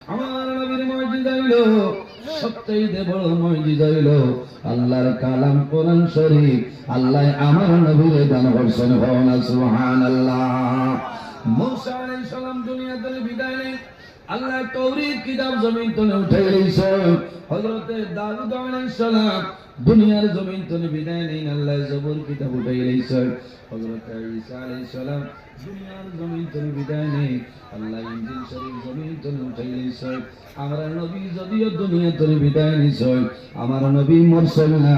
আমার নবীর মুজিজা হইলো সবচেয়ে বড় মুজিজা হইলো আল্লাহর কালাম কোরআন শরীফ। আল্লাহ আমার নবীরে দান করছেন, সুবহানাল্লাহ। মুসা আলাইহিস সালাম দুনিয়াতে বিদায় নেন, আল্লাহ তাওরীত কিতাব জমিন তলে উঠাই দিয়েছেন। হযরতে দাউদ আলাইহিস সালাম দুনিয়ার জমিন তলে বিদায় নেন, আল্লাহ জবর কিতাব উঠাই দিয়েছেন। হযরতে ঈসা আলাইহিস সালাম দুনিয়ার জমিন তলে বিদায় নেন, আল্লাহ ইনজিল শরীফ জমিন তলে উঠাই দিয়েছেন। আমার নবী যদিও দুনিয়া তলে বিদায় নিছেন, আমার নবী মরছেন না,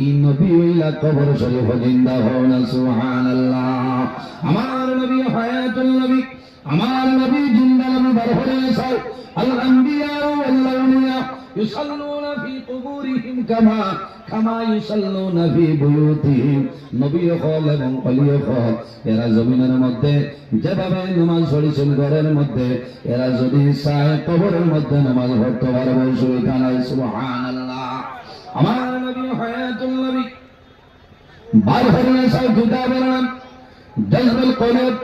এই নবী হইলা কবর শরীফ জিন্দা হন, সুবহানাল্লাহ। আমার নবী হায়াতুল নবী, আমার নবী জিন্দা নবী বার হয়ে গেছে। আল আম্বিয়া ওয়াল আউলিয়া ইউসাল্লুনা ফি কুবুরিহিম কামা ইউসাল্লুনা ফি বুয়ুতিহিম। নবী হল এবং ওলি হল এরা জমিনের মধ্যে যেভাবে নামাজ পড়েছেন ঘরের মধ্যে, এরা যদি চায় কবরের মধ্যে নামাজ পড়তে পারবে, সুবহানাল্লাহ। আমার নবী হায়াতুল নবী বার হয়ে গেছে। কিতাবের নাম জাযবুল কুলুব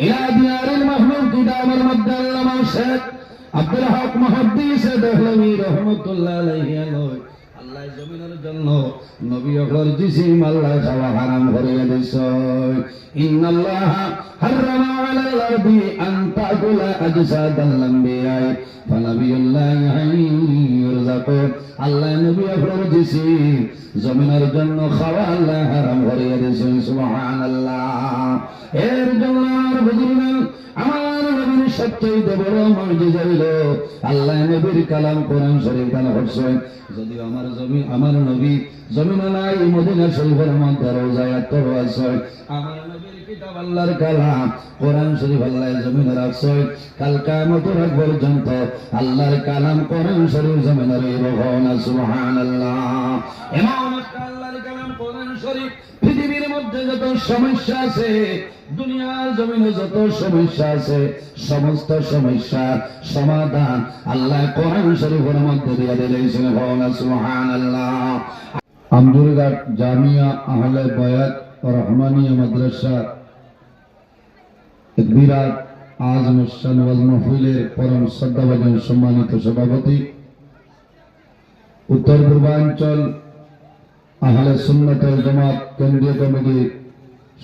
ইলা দিয়ারিল মাহমুদ, কিতাবের মধ্যে আল্লামা শেখ আব্দুল হক মুহাদ্দিস দেহলভী রাহমাতুল্লাহ আলাইহি আল্লাহ জমিনের জন্য নবী হকর জিসিম আল্লাহ খাওয়া হারাম করে দিয়েছে। ইন্নাল্লাহা হারামা আলাল আরদি আন তাকুলা আজসাদাল আম্বিয়া ফানাবিয়ুল্লাহি ইউরযাকু। আল্লাহ নবী হকর জিসিম জমিনের জন্য খাওয়া আল্লাহ হারাম করে দিয়েছে, সুবহানাল্লাহ। এর জন্য আর বুঝলেন আমার নবীর সবচেয়ে বড় মুজিজা হলো আল্লাহ নবীর কালাম কোরআন শরীফ দান করছেন। যদিও আমার নবী জমিনে নাই, মদিনা শরীফের মধ্যে রওজায় আত্মা আছে। আমার নবীর কিতাব আল্লাহর কালাম কোরআন শরীফ আল্লাহ জমিনে রাখছে। কাল কিয়ামতের আগ পর্যন্ত আল্লাহর কালাম কোরআন শরীফ জমিনে রইব, সুবহানাল্লাহ। এমন একটা আল্লাহর কালাম কোরআন শরীফ, পৃথিবীর মধ্যে যত সমস্যা আছে, দুনিয়ার জমিনে যত সমস্যা আছে, সমস্ত সমস্যার সমাধান আল্লাহ কোরআন শরীফের মধ্যে দিয়ে দিয়েছেন, সুবহানাল্লাহ। আমজুরঘাট জামিয়া আহলে বায়াত ও রহমানিয়া মাদ্রাসা এক বিরাট আজম শান ওয়াজ মাহফিলের পরম শ্রদ্ধাভাজন সম্মানিত সভাপতি, উত্তর পূর্বাঞ্চল আহলে সুন্নাত ওয়াল জামাত কেন্দ্রীয় কমিটির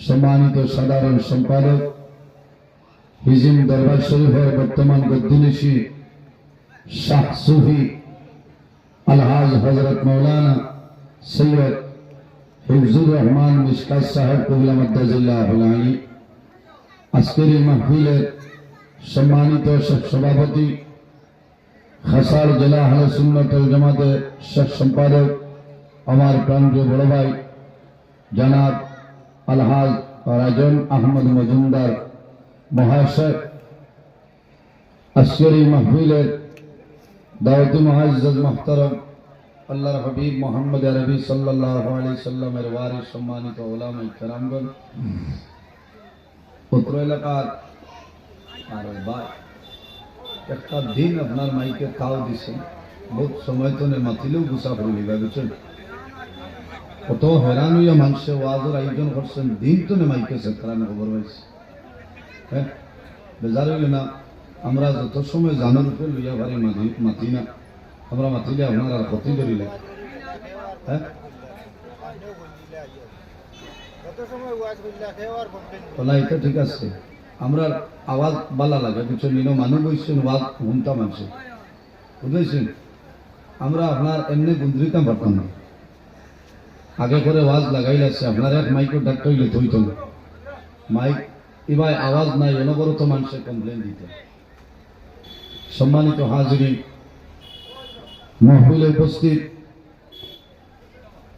সম্মানিত সাধারণ সম্পাদক, হিজিম দরবার শরীফের বর্তমান গদ্দিনিশি শাহ সুফি আলহাজ হযরত মাওলানা সৈয়দ হিফজুর রহমান মিশকাত সাহেব কুবলা মাদ্দাজিল্লাহুল আলী, আজকের এই মাহফিলের সম্মানিত সভাপতি, খাসার জেলা আহলে সুন্নাত ওয়াল জামাতের শেখ সম্পাদক, আমার প্রাণপ্রিয় বড় ভাই জনাব আলহাজ রাজন আহমদ মজুমদার মহাশয়, আজকের এই মাহফিলের দাওয়াতি মুআজ্জাজ মুহতারাম আল্লাহর হাবিব মুহাম্মদ আরবি সাল্লাল্লাহু আলাইহি সাল্লামের ওয়ারিস সম্মানিত উলামায়ে কেরামগণ, উত্তর এলাকার আর ভাই একটা দিন আপনার মাইকে তাও দিছে, বহুত সময় তো মাতিলেও গুছা পড়ে গেছেন। কত হেরান হইয়া মানুষে ওয়াজের আয়োজন করছেন, দিন তো মাইকে সেখানে খবর পাইছে। হ্যাঁ, বেজার হইলে না, আমরা যত সময় জানার উপরে লইয়া পারি মাতি না, আমরা মাতিলে আপনার আর ক্ষতি করিলে। হ্যাঁ, এটা ঠিক আছে, আমরা আওয়াজ বালা লাগে কিছু নিল মানুষ বলছেন ওয়াজ ঘুমটা মানুষ বুঝেছেন। আমরা আপনার এমনি গুন্দ্রিতাম পারতাম না, আগে করে ওয়াজ লাগাই লাগছে। আপনার এক মাইকের ডাক্তার হইলে থইত না, মাইক এবার আওয়াজ নাই, অনবরত মানুষের কমপ্লেন দিত। সম্মানিত হাজিরিন, মাহফিলে উপস্থিত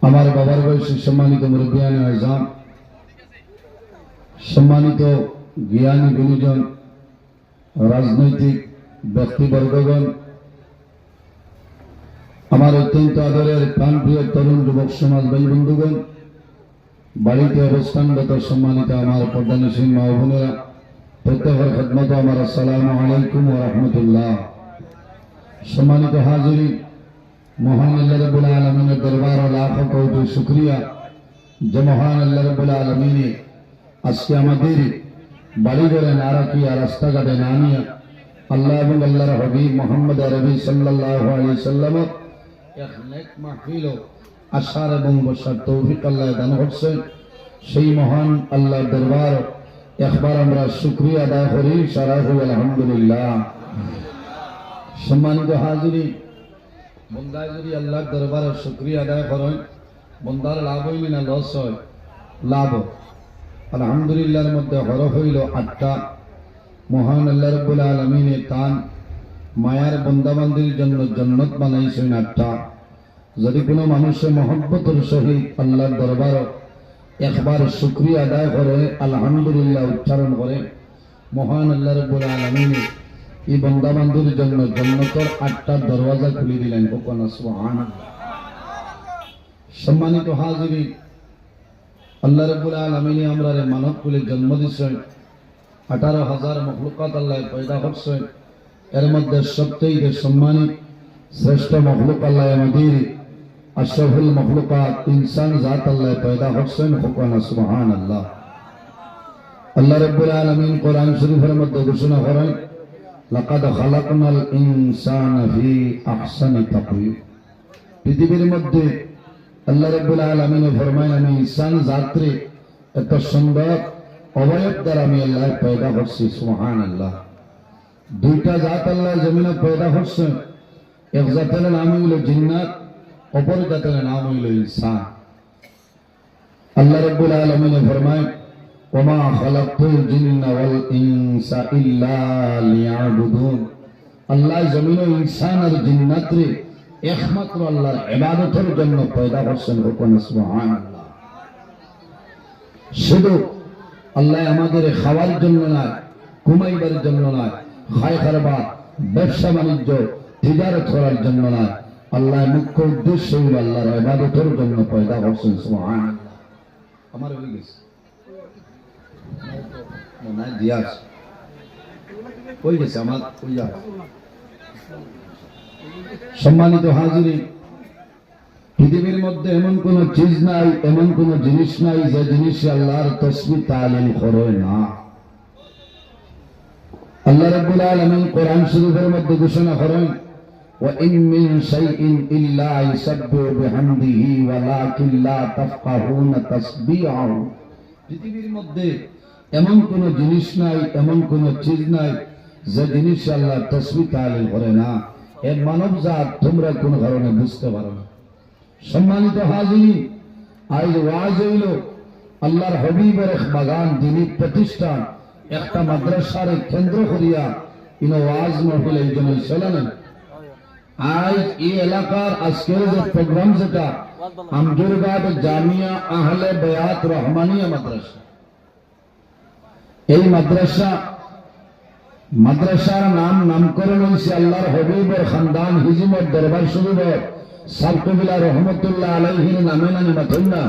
আমার বাবার বয়সী সম্মানিত মুরব্বিয়ানে আযম, সম্মানিত জ্ঞানী গুণীজন, রাজনৈতিক ব্যক্তিবর্গগণ, আমার অত্যন্ত আদরের প্রাণপ্রিয় তরুণ যুবক সমাজ ভাই বন্ধুগণ, বাড়িতে অবস্থানগত সম্মানিত আমার পর্দানসীন মা বোনেরা, প্রত্যেকের খেদমতে আমার আসসালামু আলাইকুম ওয়া রাহমাতুল্লাহ। সম্মানিত হাজিরিন, মহান আল্লাহ রাব্বুল আলামিনের দরবারে লাখো কোটি শুকরিয়া যে মহান আল্লাহ রাব্বুল আলামিন আজকে আমাদের বাড়িঘরে না রাখিয়া রাস্তাঘাটে না নিয়ে আল্লাহ এবং আল্লাহর হাবিব মুহাম্মদ আরবি সাল্লাল্লাহু আলাইহি সাল্লাম এক নেক মাহফিল আশার এবং বসার তৌফিক আল্লাহ দান করছেন। সেই মহান আল্লাহর দরবার একবার আমরা শুকরিয়া আদায় করি, সারা হই আলহামদুলিল্লাহ। সম্মানিত হাজিরিন, বন্দায় যদি আল্লাহর দরবারে শুকরিয়া আদায় করেন, বন্দার লাভ হইল না লস হয়? লাভ। আলহামদুলিল্লাহর মধ্যে হরফ হইল 8টা। মহান আল্লাহ রাব্বুল আলামিনে তান মায়ার বন্দাবান্দির জন্য জান্নাত বানাইছেন 8টা। যদি কোনো মানুষের মহব্বতের সহিত আল্লাহর দরবার একবার শুকরিয়া আদায় করে, আলহামদুলিল্লাহ উচ্চারণ করে, মহান আল্লাহ রাব্বুল আলামিনে এই বন্দাবান্দির জন্য জান্নাতের 8টা দরওয়াজা খুলে দিলেন। কোন সুবহানাল্লাহ। সম্মানিত হাজিরিন, আল্লাহ রাব্বুল আলামিনে আমরারে মানব কুলে জন্ম দিয়েছেন। 18,000 মখলুকাত আল্লাহ পয়দা করছেন। এর মধ্যে সবচেয়ে সম্মানিত শ্রেষ্ঠ মখলুক আল্লাহ আমাদের আশরাফুল মখলুকাত ইনসান জাত আল্লাহ পয়দা করছেন। কোন সুবহানাল্লাহ। আল্লাহ রাব্বুল আলামিন কোরআন শরীফের মধ্যে ঘোষণা করেন, লাকাদ খালাকনাল ইনসানা ফি আহসানি তাকওয়িম। পৃথিবীর মধ্যে আল্লাহ রাব্বুল আলামিন ফরমায়, আমি ইনসান জাতরে এত সুন্দর অবয়ব দ্বারা আমি আল্লাহ পয়দা করছি। সুবহানাল্লাহ। 2টা জাত আল্লাহ জমিনে পয়দা করছেন। এক জাতের নাম হইল জিন্নাত, অপর জাতের নাম হইল ইনসান। আল্লাহ রাব্বুল আলামিন ফরমায়, ওমা খালাকতুল জিন্না ওয়াল ইনসা ইল্লা লিয়াবুদুন। আল্লাহ জমিনে ইনসান আর জিন্নাতরে একমাত্র আল্লাহর ইবাদতের জন্য পয়দা করছেন। কোন সুবহানাল্লাহ। শুধু আল্লাহ আমাদের খাওয়ার জন্য নয়, ঘুমাইবার জন্য নয়, খায় খারবার ব্যবসা বাণিজ্য তিজারত করার জন্য নয়, আল্লাহ মুখ্য উদ্দেশ্য হইল আল্লাহর ইবাদতের জন্য পয়দা করছেন। সুবহানাল্লাহ। আমার হয়ে গেছে না দিয়াস কই গেছে আমার কই যা। সম্মানিত হাজিরিন, পৃথিবীর মধ্যে এমন কোন চিজ নাই, এমন কোন জিনিস নাই যে জিনিস আল্লাহর তাসবিহ তালিল করে না। আল্লাহ রাব্বুল আলামিন কোরআন শরীফের মধ্যে ঘোষণা করেন, ওয়া ইন মিন শাইইন ইল্লা ইউসাব্বিহু বিহামদিহি ওয়ালাকিন লা তাফকাহুনা তাসবিহাহু। পৃথিবীর মধ্যে এমন কোন জিনিস নাই, এমন কোন চিজ নাই যে জিনিস আল্লাহর তাসবিহ তালিল করে না। এ মানব জাত তোমরা কোন কারণে বুঝতে পারো না। সম্মানিত হাজিরিন, আজ ওয়াজ হইল আল্লাহর হাবিবের এক বাগান, দিনী প্রতিষ্ঠান, একটা মাদ্রাসার কেন্দ্র করিয়া ইনো ওয়াজ মাহফিল এই জন্য চলেন। আজ এই এলাকার আজকের যে প্রোগ্রাম, যেটা আমজুরঘাট জামিয়া আহলে বায়াত রহমানিয়া মাদ্রাসা, এই মাদ্রাসার নামকরণ হয়েছে আল্লাহর হাবিবের খানদান হিজমত দরবার শরীফের সারকুবিলা রহমতুল্লাহ আলাইহির নামে নানি মাথুল্লাহ।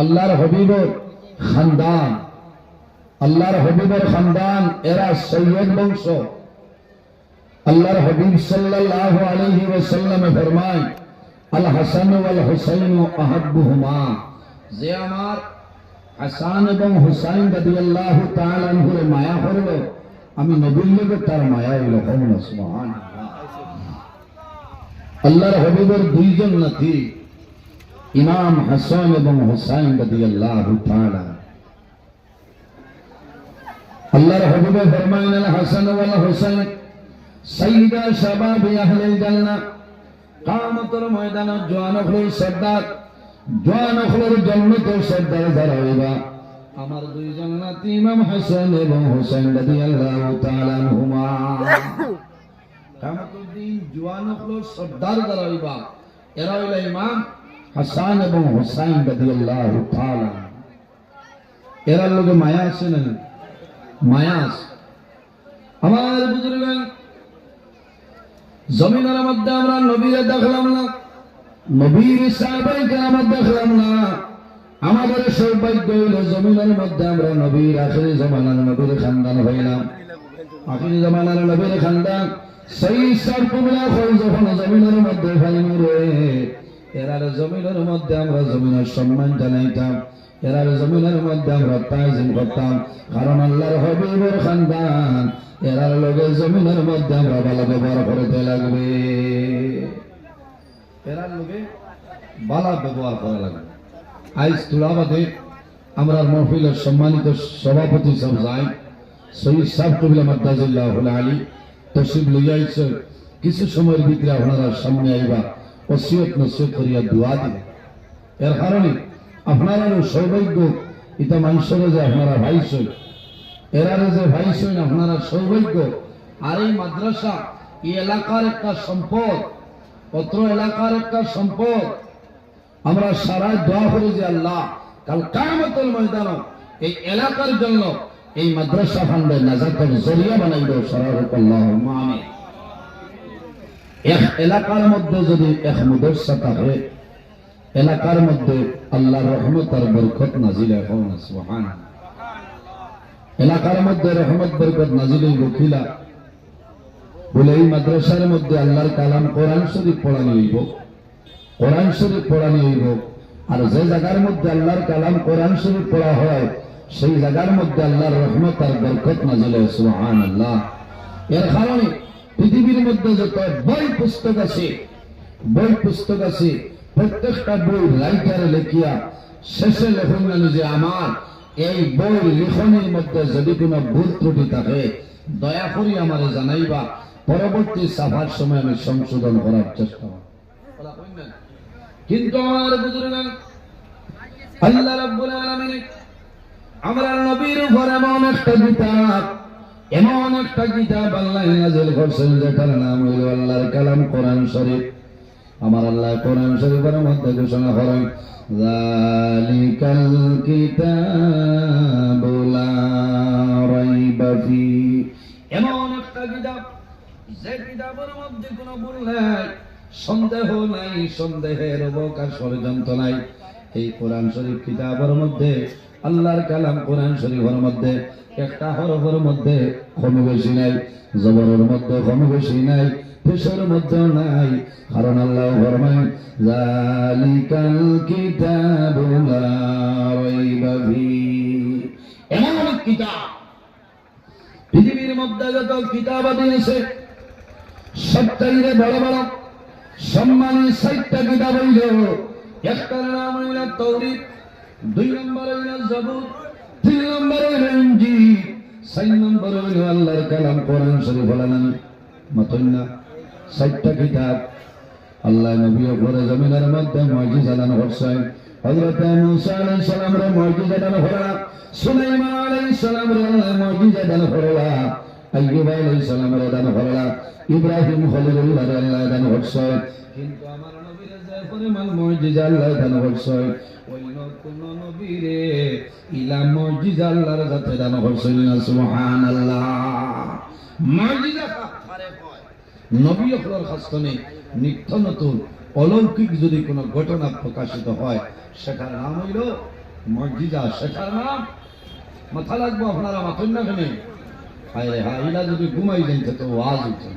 আল্লাহর হাবিবের খানদান, আল্লাহর হাবিবের খানদান, এরা সৈয়দ বংশ। আল্লাহর হাবিব সাল্লাল্লাহু আলাইহি ওয়াসাল্লাম ফরমায়, আল হাসান ওয়াল হুসাইন আহাব্বুহুমা। যে আমার হাসান এবং হুসাইন রাদিয়াল্লাহু তাআলা আনহুর মায়া করবে, আমি নবীর লগে তার মায়া হইল। সুবহানাল্লাহ। আল্লাহর হাবিবের 2 জন নাতি, ইমাম হাসান এবং হুসাইন রাদিয়াল্লাহু তাআলা। আল্লাহর হাবিব ফরমায়েন, আল হাসান ওয়াল হুসাইন সাইয়্যিদা শাবাবি আহলিল জান্নাহ। কিয়ামতের ময়দানে জওয়ান হল সর্দার, জওয়ান হল জান্নাতের সর্দার যারা হইবা আমার 2 জন নাতি, ইমাম হাসান এবং হুসাইন রাদিয়াল্লাহু তাআলা আনহুমা। কিয়ামতের দিন জওয়ান হল সর্দার যারা হইবা এরা হইল ইমাম হাসান এবং হুসাইন রাদিয়াল্লাহু তাআলা। এরা লোকে মায়া আছে না? মায়া আছে। আমার বুজুর্গান, জমিনের মধ্যে আমরা নবীরে দেখলাম না, নবীর সাহাবায়ে কেরাম দেখলাম না। আমাদের সৌভাগ্য হইল জমিনের মধ্যে আমরা নবীর আখিরি জামানার নবীর খানদান হইলাম। আখিরি জামানার নবীর খানদান সেই সারকুবলা হই যখন জমিনের মধ্যে ফাইন রে, এরার জমিনের মধ্যে আমরা জমিনের সম্মান জানাইতাম। এরা জমিনের মধ্যে আমরা তাইজিম করতাম, কারণ আল্লাহর হাবিবের খানদান, এরার লগে জমিনের মধ্যে আমরা ভালো ব্যবহার করতে লাগবে, এরার লগে ভালো ব্যবহার করা লাগবে। আজ তুলাবাদে আমরা মহফিলের সম্মানিত সভাপতি সব যাই সৈয়দ সাহেব কবিলা মাদ্দাজুল্লাহ আলী তসিব লইয়াইছে, কিছু সময়ের ভিতরে আপনারা সামনে আইবা ওসিয়ত নসিহত করিয়া দোয়া দিবেন। এর কারণে আপনারা সৌভাগ্য, এটা মানুষের যে আপনারা ভাইসই, এরারে যে ভাইসই আপনারা সৌভাগ্য। আর এই মাদ্রাসা এই এলাকার একটা সম্পদ, অত্র এলাকার একটা সম্পদ। আমরা সারা দোয়া করি যে আল্লাহ কাল কিয়ামতের ময়দানে এই এলাকার জন্য এই মাদ্রাসা ফান্ডের নাজাতের জরিয়া বানাই দাও, সারা আল্লাহুম্মা আমিন। এক এলাকার মধ্যে যদি এক মাদ্রাসা থাকে, এলাকার মধ্যে আল্লাহর রহমত আর বরকত নাজিল হয়। সুবহানাল্লাহ। এলাকার মধ্যে রহমত বরকত নাজিল হইলা বলে এই মাদ্রাসার মধ্যে আল্লাহর কালাম কোরআন শরীফ পড়ানো হইব, কোরআন শরীফ পড়ানো হইব। আর যে জায়গার মধ্যে আল্লাহর কালাম কোরআন শরীফ পড়া হয়, সেই জায়গার মধ্যে আল্লাহর রহমত আর বরকত নাজিল হয়। সুবহানাল্লাহ। এর কারণে পৃথিবীর মধ্যে যত বই পুস্তক আছে, বই পুস্তক আছে, প্রত্যেকটা বই রাইটারে লেখিয়া শেষে লেখন যে আমার এই বই লেখনের মধ্যে যদি কোনো ভুল ত্রুটি থাকে দয়া করি আমারে জানাইবা, পরবর্তী সাফার সময় আমি সংশোধন করার চেষ্টা করব। কিন্তু আমার বুজুর্গান আল্লাহ রাব্বুল আলামিন আমরা নবীর উপর এমন একটা কিতাব, এমন একটা কিতাব আল্লাহ নাযিল করেছেন যেটার নাম হলো আল্লাহর কালাম কোরআন শরীফ। আমার আল্লাহ কোরআন শরীফের মধ্যে ঘোষণা করেন যালিকাল কিতাবু লা রাইবা ফি, এমন একটা কিতাব যে কিতাবের মধ্যে কোনো ভুল নাই, সন্দেহ নাই, সন্দেহের অবকাশ পর্যন্ত নাই। এই কোরআন শরীফ কিতাবের মধ্যে আল্লাহর কালাম কোরআন শরীফের মধ্যে একটা হরফের মধ্যে কম বেশি নাই, জবরের মধ্যে কম বেশি নাই, পেশের মধ্যে নাই। কারণ আল্লাহ ফরমায় যালিকাল কিতাবু লা রাইবা ফি, এমন কিতাব পৃথিবীর মধ্যে যত কিতাব আছে সবচাইতে বড় বড় সম্মানী 60টা কিতাব হইল। একটার নাম হইল তাওরীত, 2 নম্বর হইল জাবুর, 3 নম্বর হইল ইনজিল, 4 নম্বর হইল আল্লাহর কালাম কোরআন শরীফ। বলেন মাতন্না 60টা কিতাব আল্লাহ নবী উপরে জমিনের মধ্যে মুজিজা দান করছেন। হযরত মুসা আলাইহিস সালামের মুজিজা দান করলা, সুলাইমান আলাইহিস সালামের মুজিজা দান করলা, আইয়ুব আলাইহিস সালামের দান করলা, ইব্রাহিম খলিলুল্লাহ আল্লাহ দান করছেন। কিন্তু আমার নবীর যে পরিমাণ মুজিজা আল্লাহ দান করছেন, অন্য কোন নবীরে ইলা মুজিজা আল্লাহর কাছে দান করছেন না। সুবহানাল্লাহ। মুজিজা ফারে হয় নবী হলোর খাস্তনে নিত্য নতুন অলৌকিক যদি কোনো ঘটনা প্রকাশিত হয় সেটার নাম হইল মুজিজা, সেটার নাম মাথা লাগবো। আপনারা মাথুন না কেন? হায় রে হায়, এরা যদি ঘুমাই যাইতে তো আওয়াজ উঠে,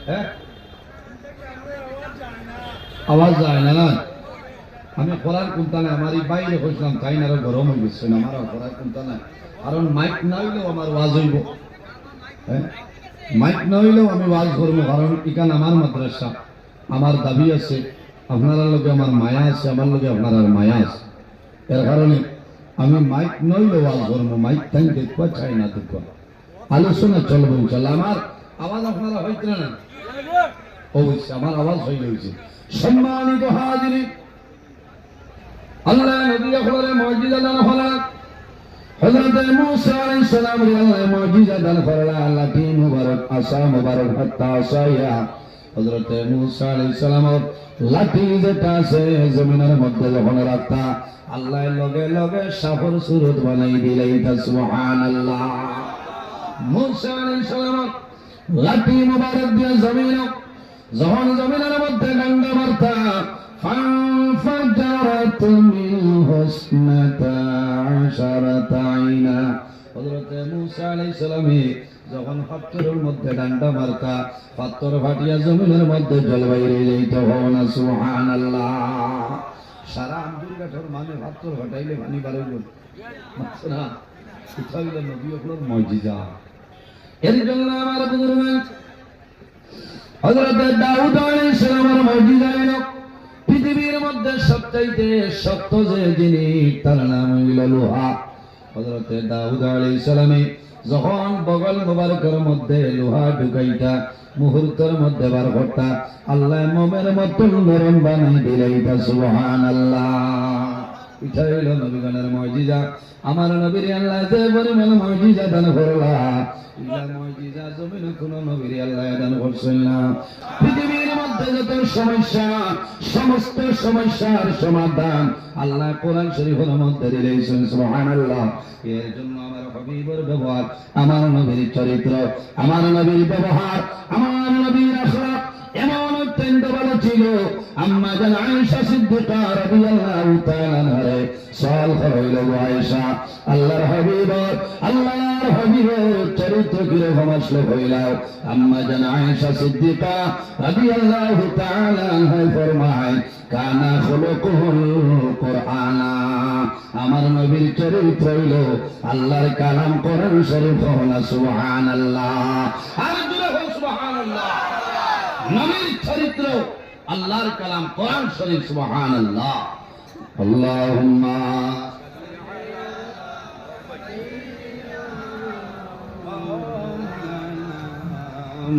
হ্যাঁ আওয়াজ যায় না। আমি করার কোনটা নাই, আমার এই বাইরে বসলাম তাই না, আরো গরম হয়ে গেছে, আমারও করার কোনটা নাই। কারণ মাইক না হইলেও আমার ওয়াজ হইব, হ্যাঁ মাইক না হইলেও আমি ওয়াজ করবো। কারণ এখানে আমার মাদ্রাসা, আমার দাবি আছে, আপনার লগে আমার মায়া আছে, আমার লগে আপনার মায়া আছে। এর কারণে আমি মাইক নইলেও ওয়াজ করবো। মাইক টাইম দেখবা চাই না দেখবা, আলোচনা চলবো ইনশাআল্লাহ। আমার আওয়াজ আপনারা হইতে না? অবশ্যই আমার আওয়াজ হয়ে গেছে। সম্মানিত হাজিরিন, আল্লাহ নবী আকবরের মুজিজা দান হলো। হযরত মুসা আলাইহিস সালাম আল্লাহ মুজিজা দান করলা, লাঠি মুবারক, আসা মুবারক, হাত্তা আসায়া। হযরত মুসা আলাইহিস সালাম লাঠি যেটা আছে জমিনের মধ্যে যখন রাখতা, আল্লাহ লগে লগে সাফর সুরত বানাই দিলেন। সুবহানাল্লাহ। মুসা আলাইহিস সালাম লাঠি মুবারক দিয়ে যখন জমিনের মধ্যে ডান্ডা মারতা, ফানফাজারাত মিনহু ইসনাতা আশারাতা আইনা। হযরত মুসা আলাইহিস সালাম যখন পাথরের মধ্যে ডান্ডা মারতা, পাথর ফাটিয়া জমিনের মধ্যে জল বাইরে যাইত। সুবহানাল্লাহ। সারা আন্দুল গাঠর মানে ভাত্তর ঘটাইলে মানি বাড়াইল না কোথাও গেল নবী আপনার মজিজা। এর জন্য আমার বুজুর্গান হযরত দাউদ আলাইহিস সালামের মজিজা হলো পৃথিবীর মধ্যে সবচাইতে শক্ত যে জিনিস তার নাম হইল লোহা। হযরত দাউদ আলাইহিস সালামে যখন বগল মোবারকের মধ্যে লোহা ঢুকাইতা মুহূর্তের মধ্যে বার করতা আল্লাহ মোমের মতন নরম বানাই দিলাইতা সুবহানাল্লাহ। এটা হইল নবীগণের মুজিজা। আমার নবীর আল্লাহ যে পরিমাণ মুজিজা দান করলা ইলা মুজিজা জমিনে কোন নবীর আল্লাহ দান করছেন না। পৃথিবীর মধ্যে যত সমস্যা সমস্ত সমস্যার সমাধান আল্লাহ কোরআন শরীফের মধ্যে দিয়েছেন সুবহানাল্লাহ। এর জন্য আমার হাবিবের ব্যবহার, আমার নবীর চরিত্র, আমার নবীর ব্যবহার, আমার নবীর আখলাক এমন অত্যন্ত ভালো ছিল। আম্মা জান আয়েশা সিদ্দিকা রাদিয়াল্লাহু তাআলা আনহা সওয়াল হইল, আয়েশা আল্লাহর হাবিবের চরিত্র কিরকম আসলে হইলাও? আম্মা জান আয়েশা সিদ্দিকা রাদিয়াল্লাহু তাআলা আনহা ফরমায়, কানা খুলুকুল কুরআনা, আমার নবীর চরিত্র হইল আল্লাহর কালাম কোরআন শরীফ। সুবহানাল্লাহ, আর জোরে বল সুবহানাল্লাহ। নবীর চরিত্র আল্লাহর কালাম কোরআন শরীফ। সুবহানাল্লাহ। আল্লাহুম্মা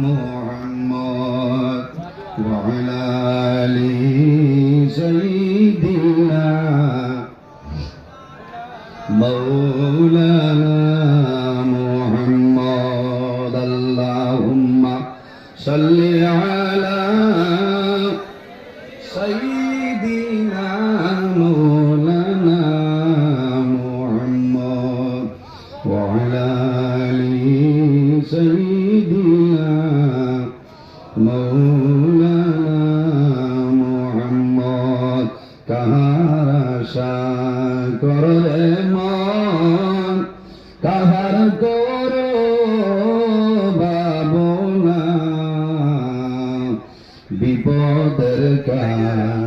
মুহাম্মদ ওয়া আলা আলি সাইয়্যিদিনা মাওলানা মুহাম্মদ। আল্লাহুম্মা সাল্লি আলা সাইয়্যিদিনা মাওলানা মুহাম্মদ ওয়া আলা আলি সাইয়্যিদিনা মাওলানা মুহাম্মদ। কাহার আশা করে মন, কাহার করো ভাবনা, বিপদের কারণ